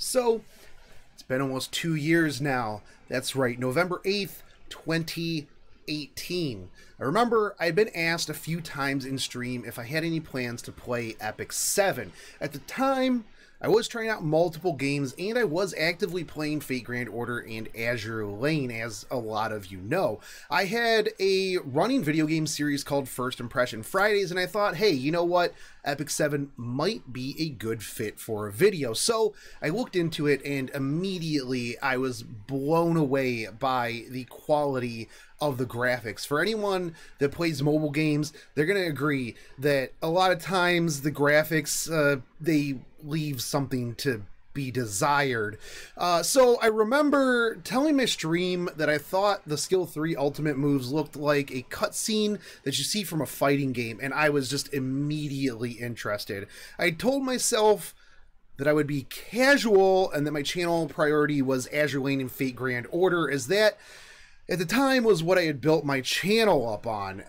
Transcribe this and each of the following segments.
So, it's been almost 2 years now. That's right, November 8th, 2018. I remember I'd been asked a few times in stream if I had any plans to play Epic7. At the time, I was trying out multiple games, and I was actively playing Fate Grand Order and Azure Lane, as a lot of you know. I had a running video game series called First Impression Fridays, and I thought, hey, you know what? Epic7 might be a good fit for a video. So I looked into it, and immediately I was blown away by the quality of the graphics. For anyone that plays mobile games, they're going to agree that a lot of times the graphics, they leave something to be desired. So I remember telling my stream that I thought the Skill 3 ultimate moves looked like a cutscene that you see from a fighting game, and I was just immediately interested. I told myself that I would be casual and that my channel priority was Azure Lane and Fate Grand Order, as that at the time was what I had built my channel up on.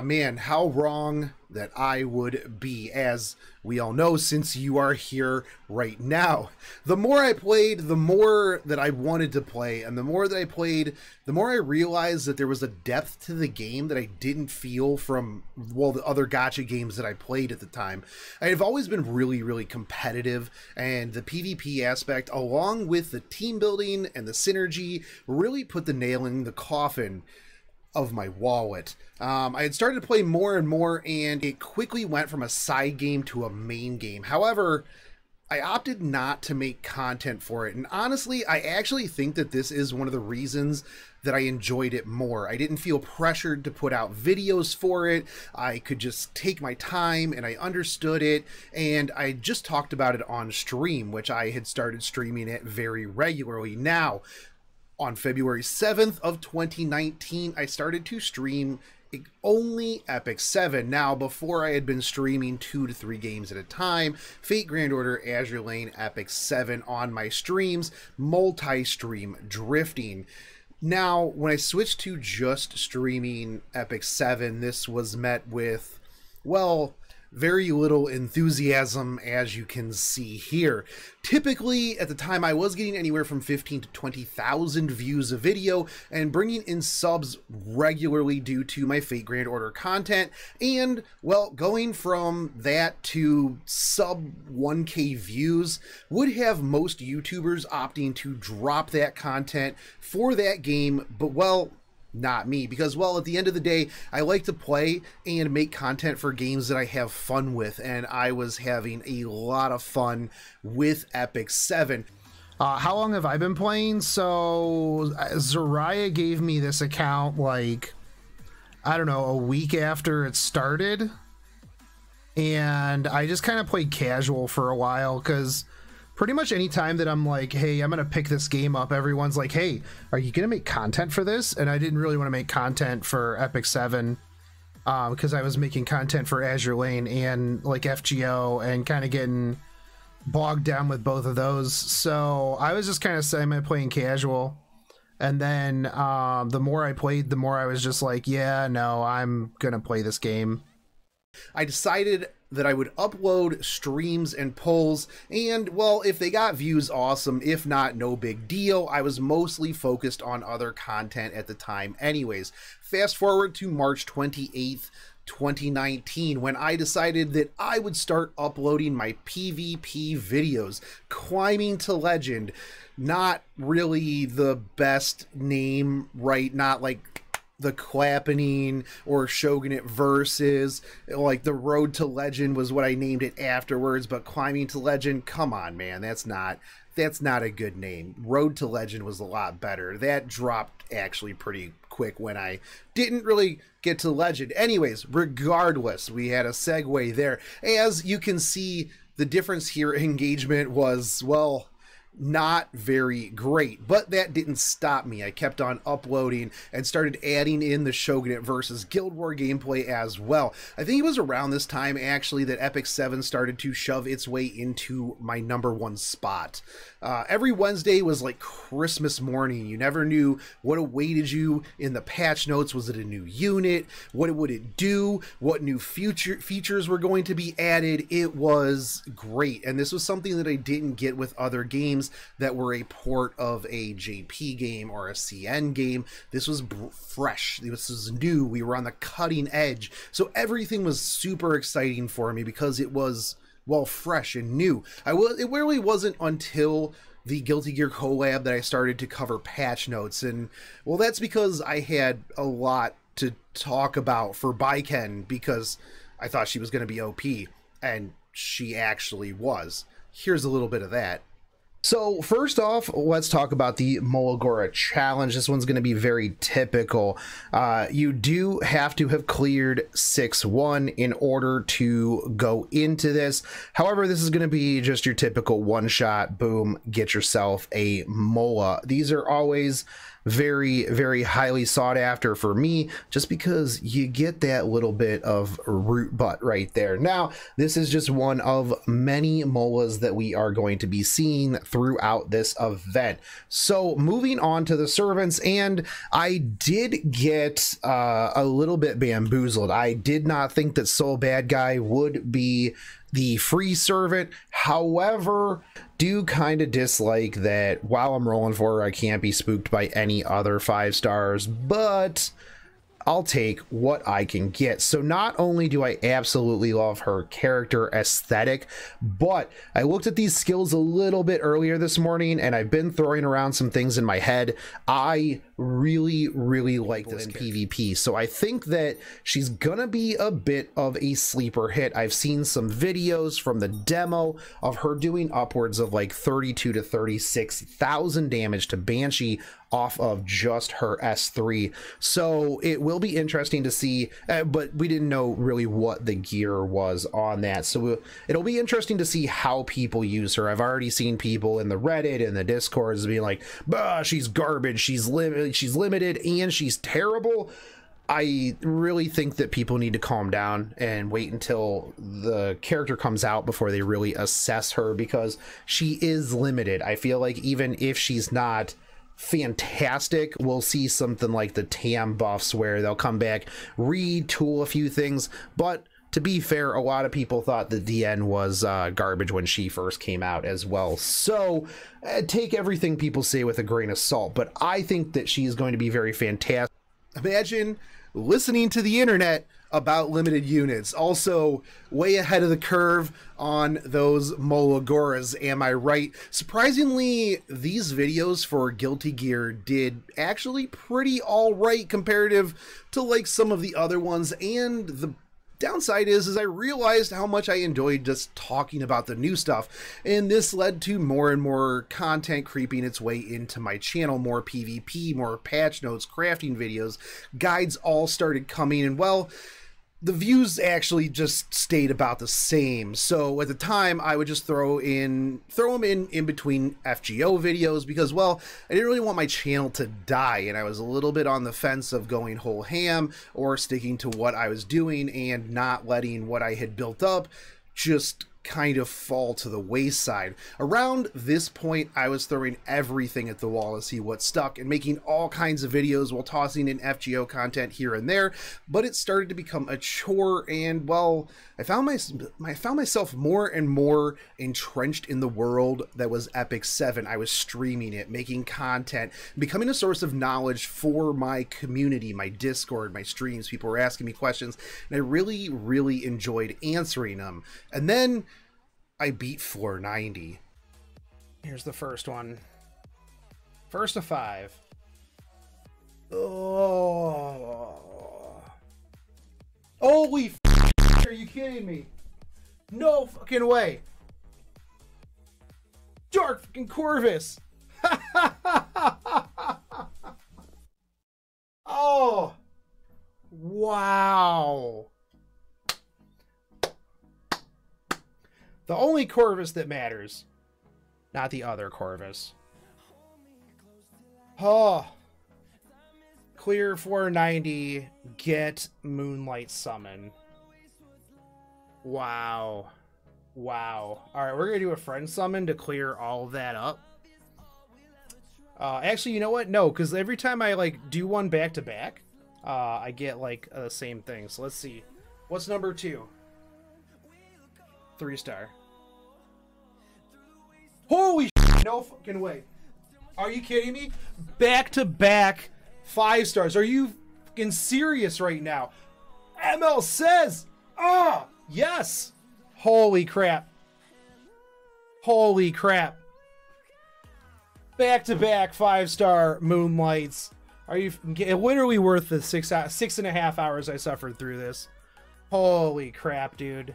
Man, how wrong that I would be, as we all know since you are here right now. The more I played, the more that I wanted to play, and the more that I played, the more I realized that there was a depth to the game that I didn't feel from, well, the other gacha games that I played at the time. I've always been really competitive, and the PvP aspect, along with the team building and the synergy, really put the nail in the coffin of my wallet. I had started to play more and more, and it quickly went from a side game to a main game. However, I opted not to make content for it, and honestly, I actually think that this is one of the reasons that I enjoyed it more. I didn't feel pressured to put out videos for it. I could just take my time, and I understood it, and I just talked about it on stream, which I had started streaming it very regularly. Now, on February 7th of 2019, I started to stream only Epic7. Now, before I had been streaming 2 to 3 games at a time, Fate Grand Order, Azure Lane, Epic7 on my streams, multi-stream drifting. Now, when I switched to just streaming Epic7, this was met with, well, very little enthusiasm, as you can see here. Typically, at the time, I was getting anywhere from 15 to 20,000 views a video and bringing in subs regularly due to my Fate Grand Order content. And, well, going from that to sub 1K views would have most YouTubers opting to drop that content for that game, but, well, not me, because, well, at the end of the day, I like to play and make content for games that I have fun with, and I was having a lot of fun with Epic7. How long have I been playing? So Zariah gave me this account, like, I don't know, a week after it started, and I just kind of played casual for a while, because pretty much any time that I'm like, hey, I'm gonna pick this game up, everyone's like, hey, are you gonna make content for this? And I didn't really want to make content for Epic7 because I was making content for Azure Lane and like FGO, and kind of getting bogged down with both of those. So I was just kind of semi-playing casual, and then the more I played, the more I was just like, yeah, no, I'm gonna play this game. I decided that I would upload streams and polls, and, well, if they got views, awesome. If not, no big deal. I was mostly focused on other content at the time anyways. Fast forward to March 28th, 2019, when I decided that I would start uploading my PvP videos. Climbing to Legend, not really the best name, right? Not like the Clappening or Shogun Versus, like the Road to Legend was what I named it afterwards, but Climbing to Legend, come on, man, that's not a good name. Road to Legend was a lot better. That dropped actually pretty quick when I didn't really get to Legend. Anyways, regardless, we had a segue there. As you can see, the difference here, engagement was, well, not very great, but that didn't stop me. I kept on uploading and started adding in the Shogun versus Guild War gameplay as well. I think it was around this time actually that Epic7 started to shove its way into my #1 spot. Every Wednesday was like Christmas morning. You never knew what awaited you in the patch notes. Was it a new unit? What would it do? What new features were going to be added? It was great, and this was something that I didn't get with other games that were a port of a JP game or a CN game. This was fresh. This was new. We were on the cutting edge. So everything was super exciting for me because it was, well, fresh and new. It really wasn't until the Guilty Gear collab that I started to cover patch notes. And, well, that's because I had a lot to talk about for Baiken because I thought she was going to be OP. And she actually was. Here's a little bit of that. So first off, let's talk about the Molegora challenge. This one's going to be very typical. You do have to have cleared 6-1 in order to go into this. However, this is going to be just your typical one-shot, boom, get yourself a Mola. These are always very, very highly sought after for me, just because you get that little bit of root butt right there. Now, this is just one of many molas that we are going to be seeing throughout this event. So moving on to the servants, and I did get a little bit bamboozled. I did not think that Soul Bad Guy would be the free servant. However, do kind of dislike that while I'm rolling for her, I can't be spooked by any other 5 stars, but I'll take what I can get. So not only do I absolutely love her character aesthetic, but I looked at these skills a little bit earlier this morning and I've been throwing around some things in my head. I really, really like this in PvP. So I think that she's gonna be a bit of a sleeper hit. I've seen some videos from the demo of her doing upwards of like 32 to 36,000 damage to Banshee off of just her S3. So it will be interesting to see, but we didn't know really what the gear was on that. So it'll be interesting to see how people use her. I've already seen people in the Reddit and the Discords being like, bah, she's garbage, she's limited, and she's terrible. I really think that people need to calm down and wait until the character comes out before they really assess her, because she is limited. I feel like even if she's not fantastic, we'll see something like the TAM buffs where they'll come back, retool a few things. But to be fair, a lot of people thought the DN was garbage when she first came out as well. So take everything people say with a grain of salt, but I think that she is going to be very fantastic. Imagine listening to the internet about limited units. Also, way ahead of the curve on those Molegoras, am I right? Surprisingly, these videos for Guilty Gear did actually pretty alright comparative to like some of the other ones, and the downside is I realized how much I enjoyed just talking about the new stuff, and this led to more and more content creeping its way into my channel. More PvP, more patch notes, crafting videos, guides all started coming, and well, the views actually just stayed about the same. So at the time, I would just throw them in between FGO videos because, well, I didn't really want my channel to die, and I was a little bit on the fence of going whole ham or sticking to what I was doing and not letting what I had built up just kind of fall to the wayside. Around this point, I was throwing everything at the wall to see what stuck and making all kinds of videos while tossing in FGO content here and there, but it started to become a chore, and well, I found myself more and more entrenched in the world that was Epic7. I was streaming it, making content, becoming a source of knowledge for my community, my Discord, my streams. People were asking me questions, and I really, really enjoyed answering them. And then I beat floor 90. Here's the first one. First of 5. Oh. Holy f***, are you kidding me? No fucking way. Dark fucking Corvus. Oh. Wow. The only Corvus that matters. Not the other Corvus. Oh. Clear 490. Get Moonlight Summon. Wow. Wow. Alright, we're going to do a friend summon to clear all of that up. Actually, you know what? No, because every time I, like, do one back-to-back, I get, like, the same thing. So let's see. What's number 2? 3-star. Holy shit, no fucking way. Are you kidding me? Back-to-back 5 stars. Are you fucking serious right now? ML says, yes. Holy crap. Holy crap. Back-to-back 5-star Moonlights. Are you literally worth the 6.5 hours I suffered through this? Holy crap, dude.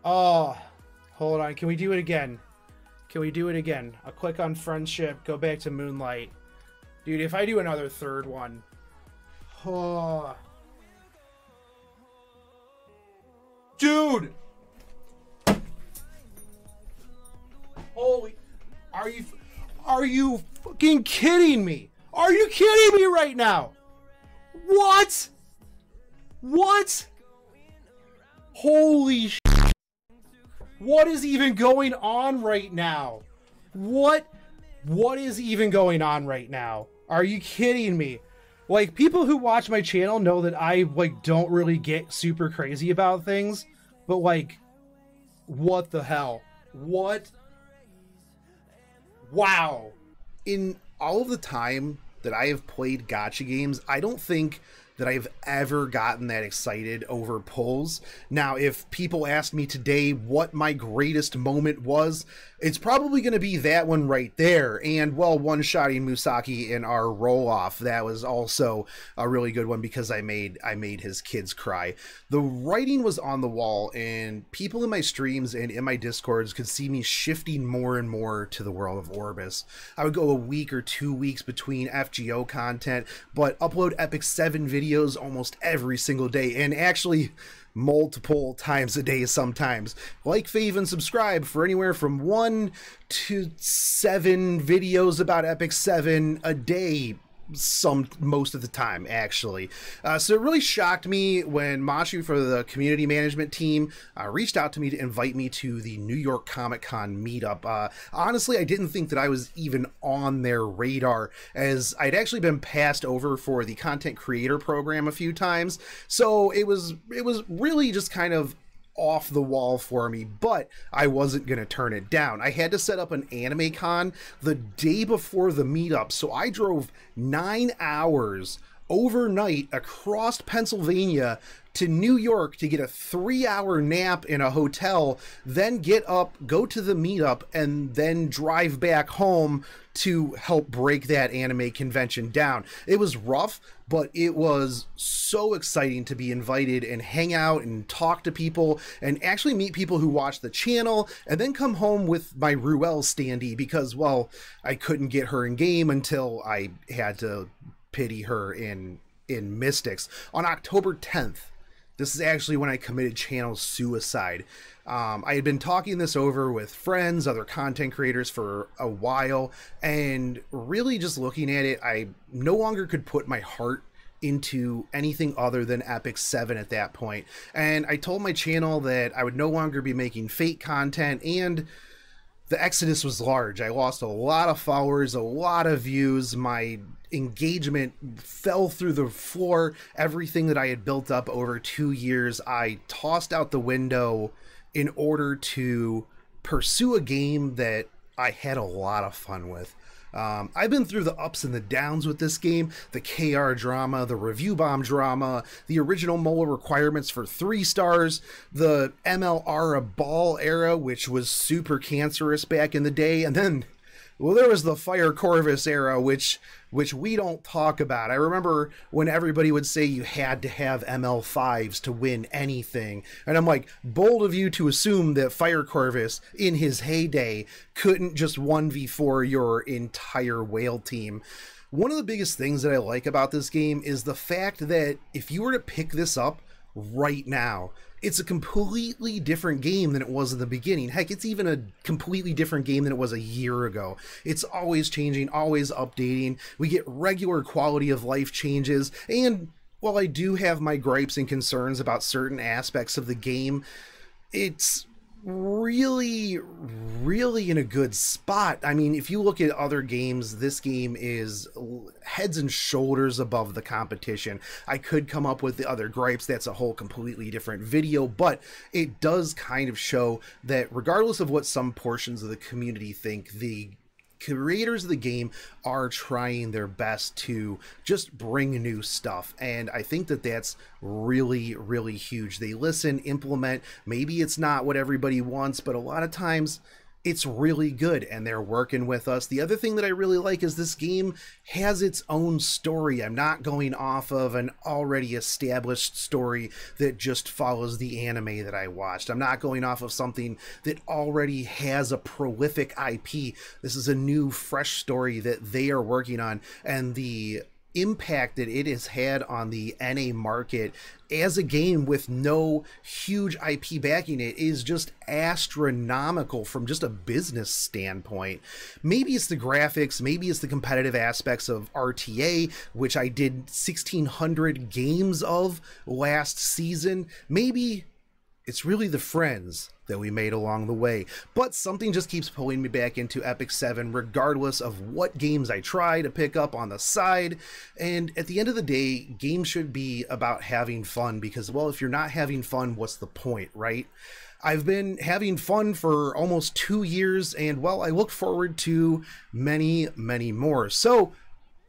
Oh, hold on. Can we do it again? Can we do it again? I'll click on friendship, go back to Moonlight. Dude, if I do another third one. Oh. Dude! Holy... Are you fucking kidding me? Are you kidding me right now? What? What? Holy shit. What is even going on right now? What is even going on right now? Are you kidding me? Like, people who watch my channel know that I, like, don't really get super crazy about things, but, like, what the hell? What? Wow. In all of the time that I have played gacha games, I don't think that I've ever gotten that excited over pulls. Now, if people asked me today what my greatest moment was, it's probably going to be that one right there. And, well, one-shotting Musaki in our roll-off, that was also a really good one because I made his kids cry. The writing was on the wall, and people in my streams and in my Discords could see me shifting more and more to the world of Orbis. I would go a week or 2 weeks between FGO content, but upload Epic7 videos almost every single day, and actually multiple times a day sometimes. Like, fave, and subscribe for anywhere from 1 to 7 videos about Epic7 a day, most of the time, actually. So it really shocked me when Mashu for the community management team reached out to me to invite me to the New York Comic-Con meetup. Honestly, I didn't think that I was even on their radar, as I'd actually been passed over for the content creator program a few times. So it was really just kind of off the wall for me, but I wasn't going to turn it down. I had to set up an anime con the day before the meetup, so I drove 9 hours overnight across Pennsylvania to New York to get a 3-hour nap in a hotel, then get up, go to the meetup, and then drive back home to help break that anime convention down. It was rough, but it was so exciting to be invited and hang out and talk to people and actually meet people who watch the channel, and then come home with my Ruel standee because, well, I couldn't get her in game until I had to pity her in Mystics. On October 10th, this is actually when I committed channel suicide. I had been talking this over with friends, other content creators for a while, and really just looking at it, I no longer could put my heart into anything other than Epic7 at that point. And I told my channel that I would no longer be making Fate content, and the exodus was large. I lost a lot of followers, a lot of views, my engagement fell through the floor. Everything that I had built up over 2 years, I tossed out the window in order to pursue a game that I had a lot of fun with. I've been through the ups and the downs with this game, the KR drama, the review bomb drama, the original MOLA requirements for 3 stars, the MLR ball era, which was super cancerous back in the day, and then, well, there was the Fire Corvus era, which we don't talk about. I remember when everybody would say you had to have ML5s to win anything. And I'm like, bold of you to assume that Fire Corvus, in his heyday, couldn't just 1v4 your entire whale team. One of the biggest things that I like about this game is the fact that if you were to pick this up right now. It's a completely different game than it was in the beginning. Heck, it's even a completely different game than it was a year ago. It's always changing, always updating. We get regular quality of life changes, and while I do have my gripes and concerns about certain aspects of the game, it's really in a good spot. I mean, if you look at other games, this game is heads and shoulders above the competition. I could come up with the other gripes. That's a whole completely different video, but it does kind of show that regardless of what some portions of the community think, the creators of the game are trying their best to just bring new stuff, and I think that that's really huge. They listen, implement. Maybe it's not what everybody wants, but a lot of times it's really good, and they're working with us. The other thing that I really like is this game has its own story. I'm not going off of an already established story that just follows the anime that I watched. I'm not going off of something that already has a prolific IP. This is a new, fresh story that they are working on, and the impact that it has had on the NA market as a game with no huge IP backing it is just astronomical from just a business standpoint. Maybe it's the graphics, maybe it's the competitive aspects of RTA, which I did 1,600 games of last season. Maybe it's really the friends that we made along the way, but something just keeps pulling me back into Epic7 regardless of what games I try to pick up on the side. And at the end of the day, games should be about having fun, because, well, if you're not having fun, what's the point, right? I've been having fun for almost 2 years, and, well, I look forward to many more. So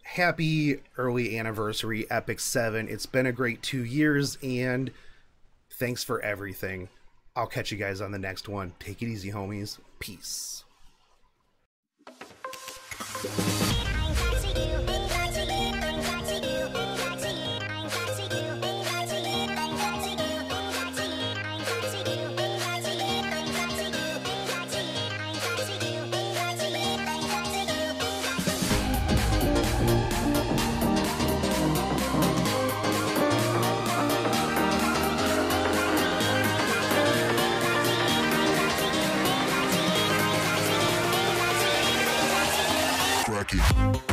happy early anniversary, Epic7. It's been a great 2 years, and thanks for everything. I'll catch you guys on the next one. Take it easy, homies. Peace. Crack it.